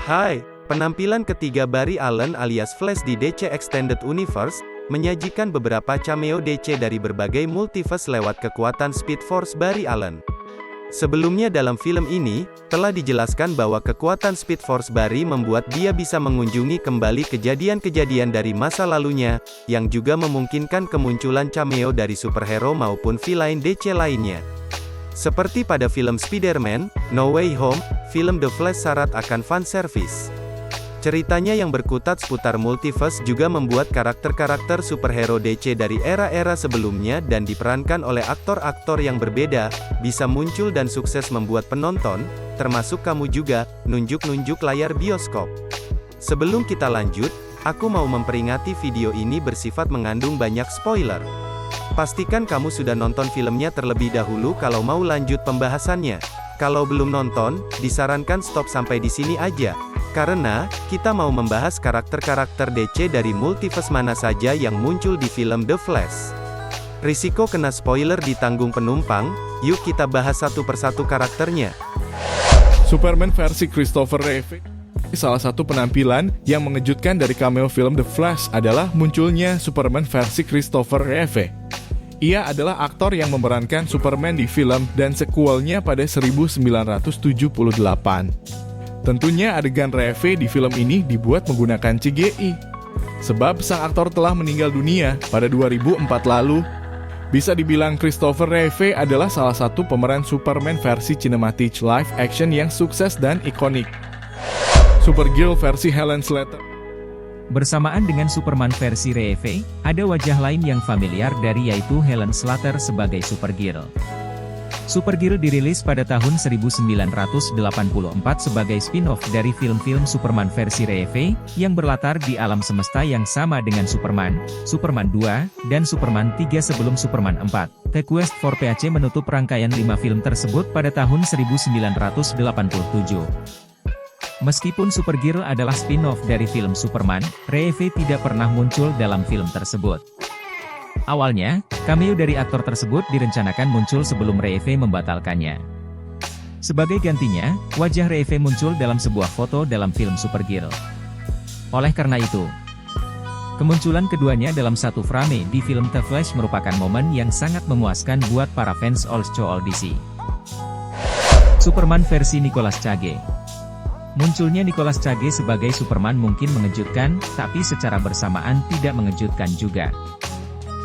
Hai, penampilan ketiga Barry Allen alias Flash di DC Extended Universe, menyajikan beberapa cameo DC dari berbagai multiverse lewat kekuatan Speed Force Barry Allen. Sebelumnya dalam film ini, telah dijelaskan bahwa kekuatan Speed Force Barry membuat dia bisa mengunjungi kembali kejadian-kejadian dari masa lalunya, yang juga memungkinkan kemunculan cameo dari superhero maupun villain DC lainnya. Seperti pada film Spider-Man, No Way Home, film The Flash syarat akan fanservice. Ceritanya yang berkutat seputar multiverse juga membuat karakter-karakter superhero DC dari era-era sebelumnya dan diperankan oleh aktor-aktor yang berbeda, bisa muncul dan sukses membuat penonton, termasuk kamu juga, nunjuk-nunjuk layar bioskop. Sebelum kita lanjut, aku mau memperingati video ini bersifat mengandung banyak spoiler. Pastikan kamu sudah nonton filmnya terlebih dahulu kalau mau lanjut pembahasannya. Kalau belum nonton, disarankan stop sampai di sini aja. Karena, kita mau membahas karakter-karakter DC dari multiverse mana saja yang muncul di film The Flash. Risiko kena spoiler ditanggung penumpang, yuk kita bahas satu persatu karakternya. Superman versi Christopher Reeve. Salah satu penampilan yang mengejutkan dari cameo film The Flash adalah munculnya Superman versi Christopher Reeve. Ia adalah aktor yang memerankan Superman di film dan sequelnya pada 1978. Tentunya adegan Reeve di film ini dibuat menggunakan CGI. Sebab sang aktor telah meninggal dunia pada 2004 lalu. Bisa dibilang Christopher Reeve adalah salah satu pemeran Superman versi cinematic live action yang sukses dan ikonik. Supergirl versi Helen Slater. Bersamaan dengan Superman versi Reeve, ada wajah lain yang familiar dari yaitu Helen Slater sebagai Supergirl. Supergirl dirilis pada tahun 1984 sebagai spin-off dari film-film Superman versi Reeve, yang berlatar di alam semesta yang sama dengan Superman, Superman 2, dan Superman 3 sebelum Superman 4. The Quest for PAC menutup rangkaian 5 film tersebut pada tahun 1987. Meskipun Supergirl adalah spin-off dari film Superman, Reeve tidak pernah muncul dalam film tersebut. Awalnya, cameo dari aktor tersebut direncanakan muncul sebelum Reeve membatalkannya. Sebagai gantinya, wajah Reeve muncul dalam sebuah foto dalam film Supergirl. Oleh karena itu, kemunculan keduanya dalam satu frame di film The Flash merupakan momen yang sangat memuaskan buat para fans All DC. Superman versi Nicolas Cage. Munculnya Nicolas Cage sebagai Superman mungkin mengejutkan, tapi secara bersamaan tidak mengejutkan juga.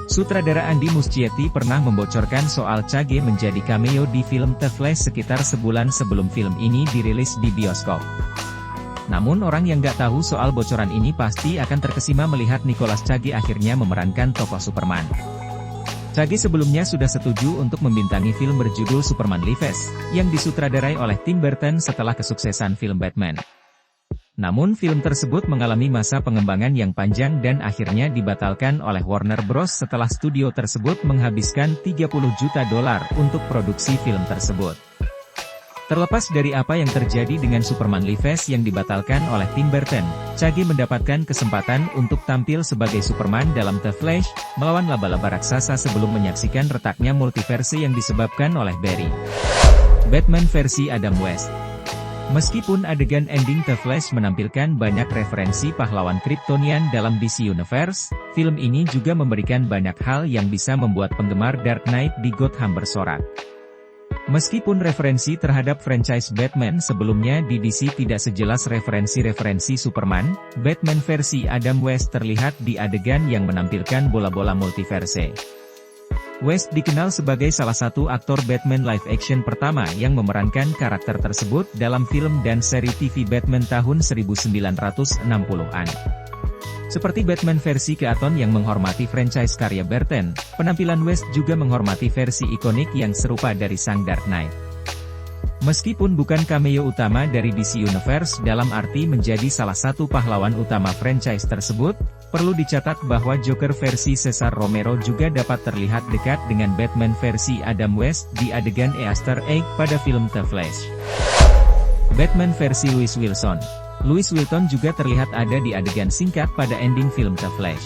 Sutradara Andy Muschietti pernah membocorkan soal Cage menjadi cameo di film The Flash sekitar sebulan sebelum film ini dirilis di bioskop. Namun orang yang nggak tahu soal bocoran ini pasti akan terkesima melihat Nicolas Cage akhirnya memerankan tokoh Superman. Cage sebelumnya sudah setuju untuk membintangi film berjudul Superman Lives, yang disutradarai oleh Tim Burton setelah kesuksesan film Batman. Namun film tersebut mengalami masa pengembangan yang panjang dan akhirnya dibatalkan oleh Warner Bros. Setelah studio tersebut menghabiskan $30 juta untuk produksi film tersebut. Terlepas dari apa yang terjadi dengan Superman Lives yang dibatalkan oleh Tim Burton, Cage mendapatkan kesempatan untuk tampil sebagai Superman dalam The Flash, melawan laba-laba raksasa sebelum menyaksikan retaknya multiverse yang disebabkan oleh Barry. Batman versi Adam West. Meskipun adegan ending The Flash menampilkan banyak referensi pahlawan Kryptonian dalam DC Universe, film ini juga memberikan banyak hal yang bisa membuat penggemar Dark Knight di Gotham bersorak. Meskipun referensi terhadap franchise Batman sebelumnya di DC tidak sejelas referensi-referensi Superman, Batman versi Adam West terlihat di adegan yang menampilkan bola-bola multiverse. West dikenal sebagai salah satu aktor Batman live action pertama yang memerankan karakter tersebut dalam film dan seri TV Batman tahun 1960-an. Seperti Batman versi Keaton yang menghormati franchise karya Burton, penampilan West juga menghormati versi ikonik yang serupa dari sang Dark Knight. Meskipun bukan cameo utama dari DC Universe dalam arti menjadi salah satu pahlawan utama franchise tersebut, perlu dicatat bahwa Joker versi Cesar Romero juga dapat terlihat dekat dengan Batman versi Adam West di adegan Easter egg pada film The Flash. Batman versi Lois Wilson. Lois Wilson juga terlihat ada di adegan singkat pada ending film The Flash.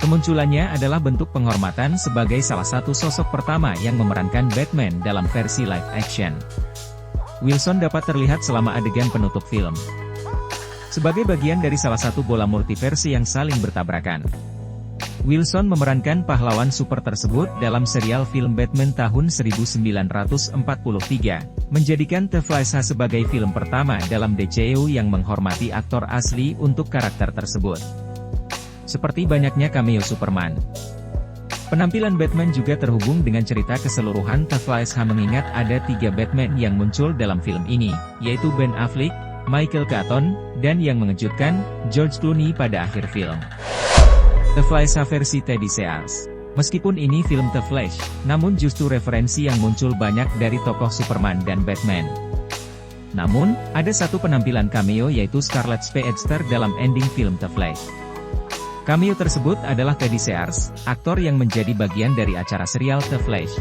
Kemunculannya adalah bentuk penghormatan sebagai salah satu sosok pertama yang memerankan Batman dalam versi live action. Wilson dapat terlihat selama adegan penutup film. sebagai bagian dari salah satu bola multiverse yang saling bertabrakan. Wilson memerankan pahlawan super tersebut dalam serial film Batman tahun 1943, menjadikan The Flash sebagai film pertama dalam DCU yang menghormati aktor asli untuk karakter tersebut. Seperti banyaknya cameo Superman, penampilan Batman juga terhubung dengan cerita keseluruhan The Flash mengingat ada 3 Batman yang muncul dalam film ini, yaitu Ben Affleck, Michael Keaton, dan yang mengejutkan, George Clooney pada akhir film. The Flash versi Teddy Sears. Meskipun ini film The Flash, namun justru referensi yang muncul banyak dari tokoh Superman dan Batman. Namun, ada satu penampilan cameo yaitu Scarlet Speedster dalam ending film The Flash. Cameo tersebut adalah Teddy Sears, aktor yang menjadi bagian dari acara serial The Flash.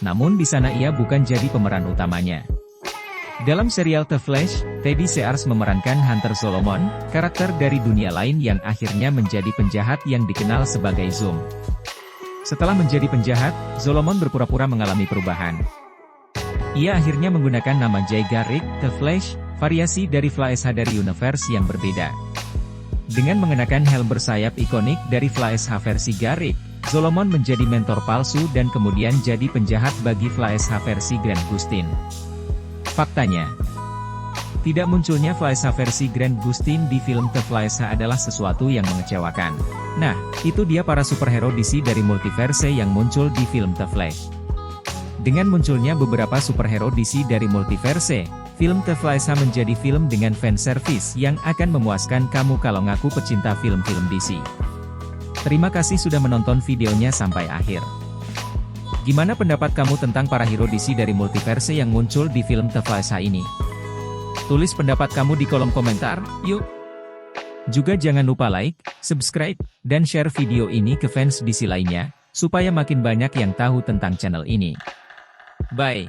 Namun di sana ia bukan jadi pemeran utamanya. Dalam serial The Flash, Teddy Sears memerankan Hunter Solomon, karakter dari dunia lain yang akhirnya menjadi penjahat yang dikenal sebagai Zoom. Setelah menjadi penjahat, Solomon berpura-pura mengalami perubahan. Ia akhirnya menggunakan nama Jay Garrick, The Flash, variasi dari Flash dari universe yang berbeda. Dengan mengenakan helm bersayap ikonik dari Flash versi Garrick, Solomon menjadi mentor palsu dan kemudian jadi penjahat bagi Flash versi Grant Gustin. Faktanya, tidak munculnya Flash versi Grant Gustin di film The Flash adalah sesuatu yang mengecewakan. Nah, itu dia para superhero DC dari multiverse yang muncul di film The Flash. Dengan munculnya beberapa superhero DC dari multiverse, film The Flash menjadi film dengan fanservice yang akan memuaskan kamu kalau ngaku pecinta film-film DC. Terima kasih sudah menonton videonya sampai akhir. Gimana pendapat kamu tentang para hero DC dari multiverse yang muncul di film The Flash ini? Tulis pendapat kamu di kolom komentar, yuk! Juga jangan lupa like, subscribe, dan share video ini ke fans DC lainnya, supaya makin banyak yang tahu tentang channel ini. Bye!